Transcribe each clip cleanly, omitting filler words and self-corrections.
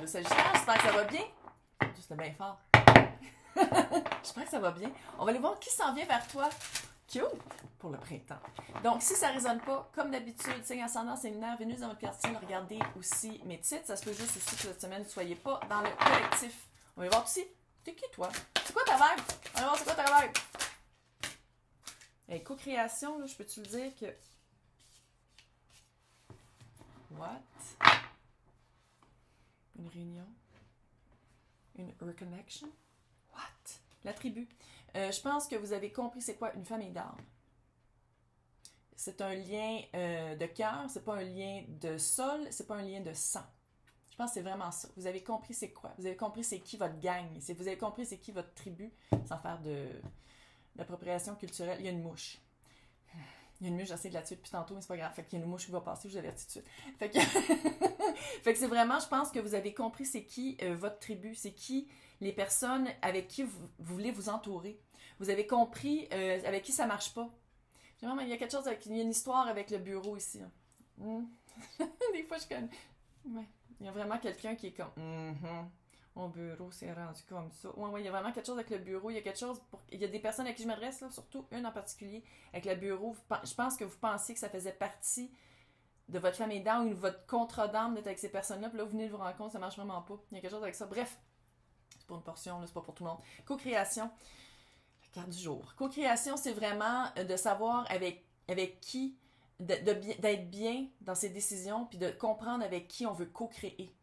Le Sagittaire, j'espère que ça va bien. Juste bien fort. J'espère que ça va bien. On va aller voir qui s'en vient vers toi. Cute pour le printemps. Donc, si ça ne résonne pas, comme d'habitude, signe ascendant, séminaire, Vénus dans votre carte ciel, regardez aussi mes titres. Ça se peut juste aussi que cette semaine, ne soyez pas dans le collectif. On va voir aussi. T'es qui, toi? C'est quoi ta vibe? On va voir c'est quoi ta vibe. Et co-création, là, je peux-tu le dire que... What? Une réunion? Une reconnection? What? La tribu. Je pense que vous avez compris c'est quoi une famille d'âme. C'est un lien de cœur, c'est pas un lien de sol, c'est pas un lien de sang. Je pense que c'est vraiment ça. Vous avez compris c'est quoi. Vous avez compris c'est qui votre gang. Vous avez compris c'est qui votre tribu, sans faire d'appropriation culturelle. Il y a une mouche. Il y a une mouche, j'essaie de la tuer depuis tantôt, mais c'est pas grave. Fait qu'il y a une mouche qui va passer, je vous avertis tout de suite. Fait que, fait que c'est vraiment, je pense que vous avez compris c'est qui votre tribu, c'est qui les personnes avec qui vous voulez vous entourer. Vous avez compris avec qui ça marche pas. Vraiment, il y a quelque chose il y a une histoire avec le bureau ici. Hein. Des fois, je connais. Ouais. Il y a vraiment quelqu'un qui est comme mon bureau s'est rendu comme ça. Ouais, il y a vraiment quelque chose avec le bureau. Il y a quelque chose il y a des personnes à qui je m'adresse, là, surtout une en particulier, avec le bureau. Je pense que vous pensiez que ça faisait partie de votre famille d'âme ou de votre contrat d'âme d'être avec ces personnes-là. Puis là, vous venez de vous rendre compte, ça marche vraiment pas. Il y a quelque chose avec ça. Bref, c'est pour une portion, là, c'est pas pour tout le monde. Co-création. Carte du jour. Co-création, c'est vraiment de savoir avec qui, d'être bien dans ses décisions, puis de comprendre avec qui on veut co-créer.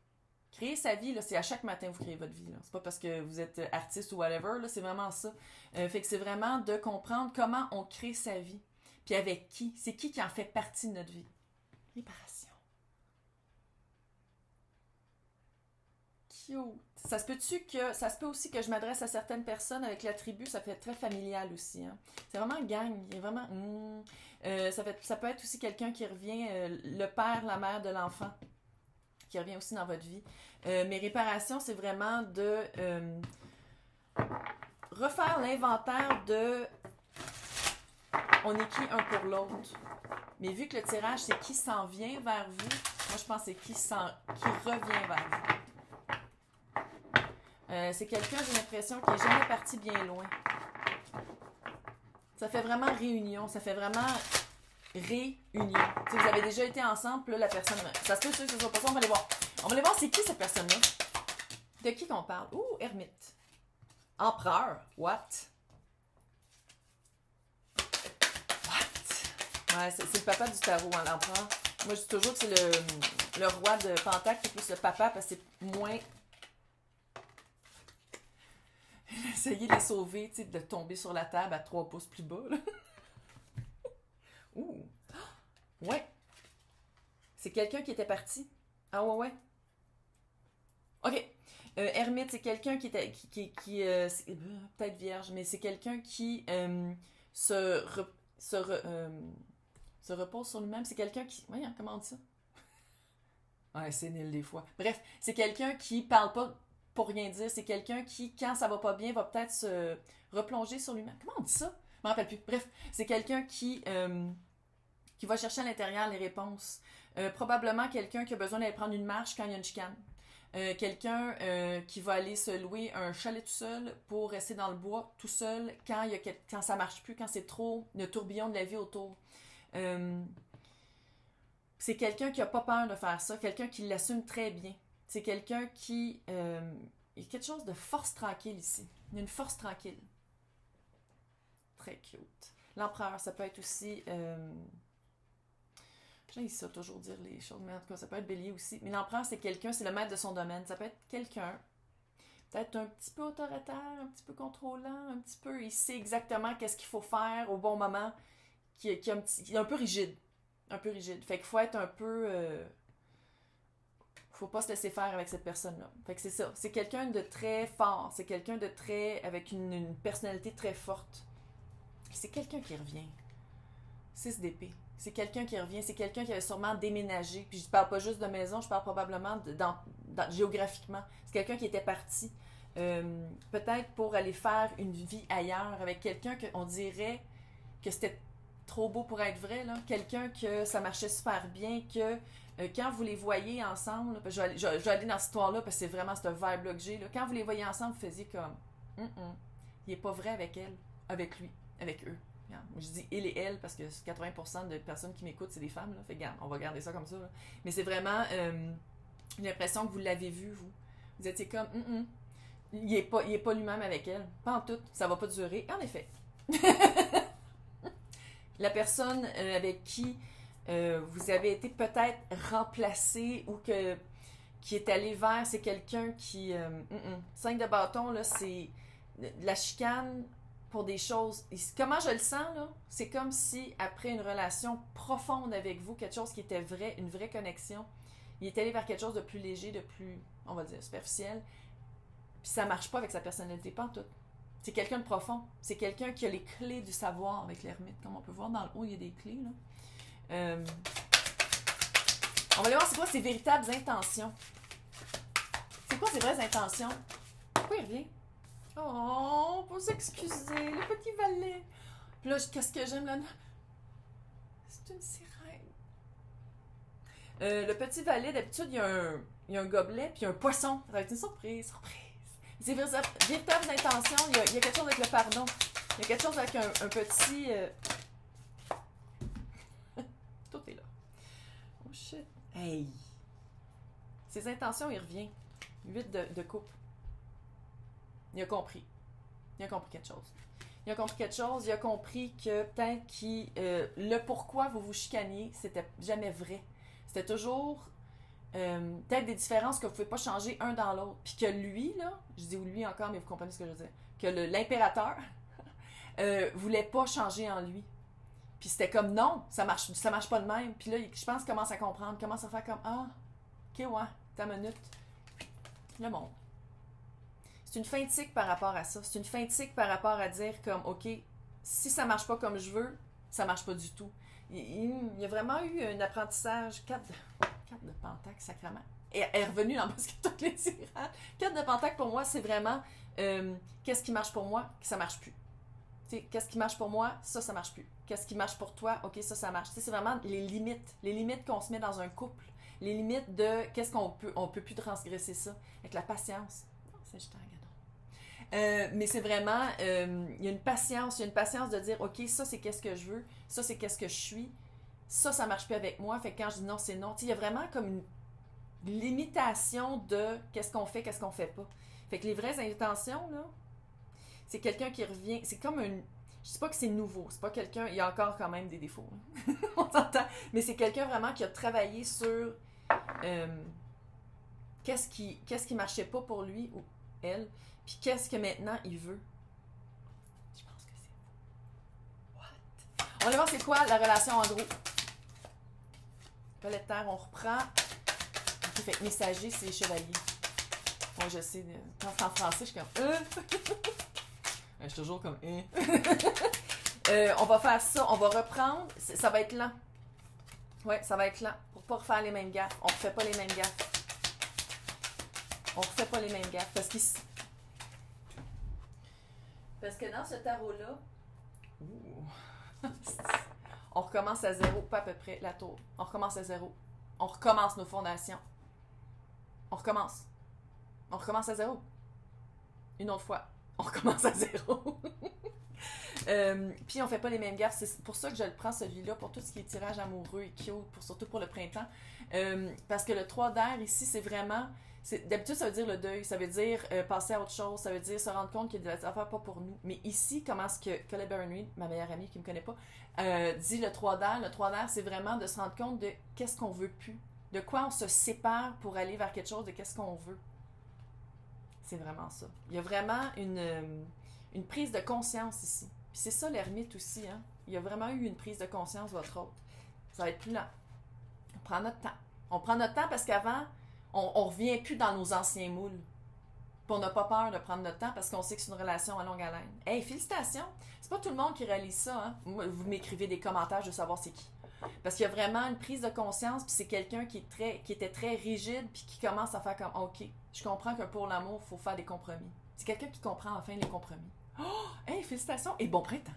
Créer sa vie, là, c'est à chaque matin que vous créez votre vie. Là. C'est pas parce que vous êtes artiste ou whatever, là, c'est vraiment ça. Fait que c'est vraiment de comprendre comment on crée sa vie, puis avec qui. C'est qui en fait partie de notre vie. Réparation. Cute. Ça se peut aussi que je m'adresse à certaines personnes avec la tribu, ça fait très familial aussi. Hein. C'est vraiment gang, il y a vraiment... ça peut être aussi quelqu'un qui revient, le père, la mère de l'enfant, qui revient aussi dans votre vie. Mes réparations, c'est vraiment de refaire l'inventaire de on est qui un pour l'autre. Mais vu que le tirage, c'est qui s'en vient vers vous, moi je pense que c'est qui revient vers vous. C'est quelqu'un, j'ai l'impression, qui n'est jamais parti bien loin. Ça fait vraiment réunion, ça fait vraiment réunion. T'sais, vous avez déjà été ensemble, puis là, la personne... Ça se peut que ce soit pas ça, on va aller voir. On va aller voir c'est qui cette personne-là. De qui qu'on parle? Ouh, ermite. Empereur. What? Ouais, c'est le papa du tarot, hein, l'empereur. Moi, je dis toujours que c'est le roi de Pentacle qui est plus le papa, parce que c'est moins... Essayez de les sauver, tu sais, de tomber sur la table à 3 pouces plus bas. Là. Ouh! Ouais! C'est quelqu'un qui était parti. Ah ouais. OK. Ermite, c'est quelqu'un qui peut-être vierge, mais c'est quelqu'un qui se repose sur lui-même. C'est quelqu'un qui... Voyons, comment on dit ça? Ouais, c'est nul des fois. Bref, c'est quelqu'un qui parle pas pour rien dire. C'est quelqu'un qui, quand ça va pas bien, va peut-être se replonger sur lui-même. Comment on dit ça? Je m'en rappelle plus. Bref, c'est quelqu'un qui va chercher à l'intérieur les réponses. Probablement quelqu'un qui a besoin d'aller prendre une marche quand il y a une chicane. Quelqu'un qui va aller se louer un chalet tout seul pour rester dans le bois tout seul quand ça marche plus, quand c'est trop le tourbillon de la vie autour. C'est quelqu'un qui n'a pas peur de faire ça, quelqu'un qui l'assume très bien. C'est quelqu'un qui... il y a quelque chose de force tranquille ici. Il y a une force tranquille. Très cute. L'empereur, ça peut être aussi... J'ai ça toujours dire les choses, mais en tout cas, ça peut être bélier aussi. Mais l'empereur, c'est quelqu'un, c'est le maître de son domaine. Ça peut être quelqu'un, peut-être un petit peu autoritaire, un petit peu contrôlant, un petit peu... Il sait exactement qu'est-ce qu'il faut faire au bon moment, qui est un peu rigide. Un peu rigide. Fait qu'il faut être un peu... faut pas se laisser faire avec cette personne-là. Fait que c'est ça. C'est quelqu'un de très fort. C'est quelqu'un de très... avec une personnalité très forte. C'est quelqu'un qui revient. 6 d'épée. C'est quelqu'un qui revient. C'est quelqu'un qui avait sûrement déménagé. Puis je parle pas juste de maison, je parle probablement géographiquement. C'est quelqu'un qui était parti. Peut-être pour aller faire une vie ailleurs avec quelqu'un qu'on dirait que c'était trop beau pour être vrai, là. Quelqu'un que ça marchait super bien, que quand vous les voyez ensemble, là, je vais aller dans cette histoire-là parce que c'est vraiment cette vibe-là que j'ai. Là. Quand vous les voyez ensemble, vous faisiez comme il est pas vrai avec elle, avec lui, avec eux. Regarde, je dis il et elle parce que 80% de personnes qui m'écoutent, c'est des femmes. Là. Fait regarde, on va garder ça comme ça. Là. Mais c'est vraiment j'ai l'impression que vous l'avez vu, vous. Vous étiez comme il est pas lui-même avec elle. Pas en tout, ça va pas durer. En effet. La personne avec qui vous avez été peut-être remplacé ou qui est allé vers, c'est quelqu'un qui... 5 de bâton, là, c'est de la chicane pour des choses... Comment je le sens, là? C'est comme si, après une relation profonde avec vous, quelque chose qui était vrai, une vraie connexion, il est allé vers quelque chose de plus léger, de plus, on va dire, superficiel, puis ça marche pas avec sa personnalité, pas en tout. C'est quelqu'un de profond. C'est quelqu'un qui a les clés du savoir avec l'ermite. Comme on peut voir dans le haut, il y a des clés, là. On va aller voir c'est quoi ses véritables intentions. C'est quoi ses vraies intentions? Pourquoi il revient? Oh, pour s'excuser, le petit valet. Puis là, qu'est-ce que j'aime là? C'est une sirène. Le petit valet, d'habitude, il y a un gobelet puis un poisson. Ça va être une surprise. C'est véritables intentions. Il y a quelque chose avec le pardon. Il y a quelque chose avec un petit... Tout est là. Oh shit. Hey! Ses intentions, il revient. 8 de coupe. Il a compris. Il a compris quelque chose. Il a compris quelque chose. Il a compris que peut-être le pourquoi vous vous chicaniez, c'était jamais vrai. C'était toujours peut-être des différences que vous ne pouvez pas changer un dans l'autre. Puis que lui, là, je dis lui encore, mais vous comprenez ce que je veux dire, que l'impérateur voulait pas changer en lui. Puis c'était comme non, ça marche pas de même. Puis là, je pense qu'il commence à comprendre, commence à faire comme ah, ok, ouais, t'as une minute. Le monde. C'est une fin de cycle par rapport à ça. C'est une fin de cycle par rapport à dire comme ok, si ça marche pas comme je veux, ça marche pas du tout. Il y a vraiment eu un apprentissage. 4 de pentacle, sacrément. Et elle est revenue dans presque toutes les tirages. 4 de pentacle, pour moi, c'est vraiment qu'est-ce qui marche pour moi, que ça marche plus. Qu'est-ce qui marche pour moi, ça marche plus. Qu'est-ce qui marche pour toi, ok, ça marche. C'est vraiment les limites qu'on se met dans un couple. Les limites de qu'est-ce qu'on peut plus transgresser ça. Avec la patience. Non, c'est juste un gadon. Mais c'est vraiment, il y a une patience de dire, ok, ça c'est qu'est-ce que je veux, ça c'est qu'est-ce que je suis, ça marche plus avec moi, fait que quand je dis non, c'est non. Il y a vraiment comme une limitation de qu'est-ce qu'on fait pas. Fait que les vraies intentions, là, c'est quelqu'un qui revient, c'est comme une, je sais pas que c'est nouveau, c'est pas quelqu'un, il y a encore quand même des défauts, hein. On s'entend, mais c'est quelqu'un vraiment qui a travaillé sur qu'est-ce qui marchait pas pour lui ou elle, puis qu'est-ce que maintenant il veut. Je pense que c'est... What? On va aller voir c'est quoi la relation en gros. Palette de terre, on reprend. Ok, fait que messager, c'est chevalier. Moi, je sais, quand c'est en français, je suis comme... Je suis toujours comme... on va faire ça, on va reprendre. Ça va être lent. Ouais, ça va être lent. Pour pas refaire les mêmes gaffes. On refait pas les mêmes gaffes. Parce que dans ce tarot-là, on recommence à zéro, pas à peu près, la tour. On recommence à zéro. On recommence nos fondations. On recommence à zéro. Une autre fois. On recommence à zéro. Puis on fait pas les mêmes gaffes. C'est pour ça que je le prends celui-là pour tout ce qui est tirage amoureux et cute, surtout pour le printemps. Parce que le 3 d'air ici, c'est vraiment... D'habitude, ça veut dire le deuil, ça veut dire passer à autre chose, ça veut dire se rendre compte qu'il y a des affaires pas pour nous. Mais ici, comment est-ce que Colette Baron-Reid, ma meilleure amie qui me connaît pas, dit le 3 d'air? Le 3 d'air, c'est vraiment de se rendre compte de qu'est-ce qu'on veut plus. De quoi on se sépare pour aller vers quelque chose de qu'est-ce qu'on veut. C'est vraiment ça. Il y a vraiment une prise de conscience ici. Puis c'est ça l'ermite aussi, hein. Il y a vraiment eu une prise de conscience, votre autre. Ça va être plus lent. On prend notre temps. On prend notre temps parce qu'avant, on revient plus dans nos anciens moules. Puis on n'a pas peur de prendre notre temps parce qu'on sait que c'est une relation à longue haleine. Hey, félicitations! C'est pas tout le monde qui réalise ça, hein. Moi, vous m'écrivez des commentaires, je veux savoir c'est qui. Parce qu'il y a vraiment une prise de conscience, puis c'est quelqu'un qui était très rigide, puis qui commence à faire comme « Ok, je comprends que pour l'amour, il faut faire des compromis. » C'est quelqu'un qui comprend enfin les compromis. Oh! Hey, félicitations! Et bon printemps!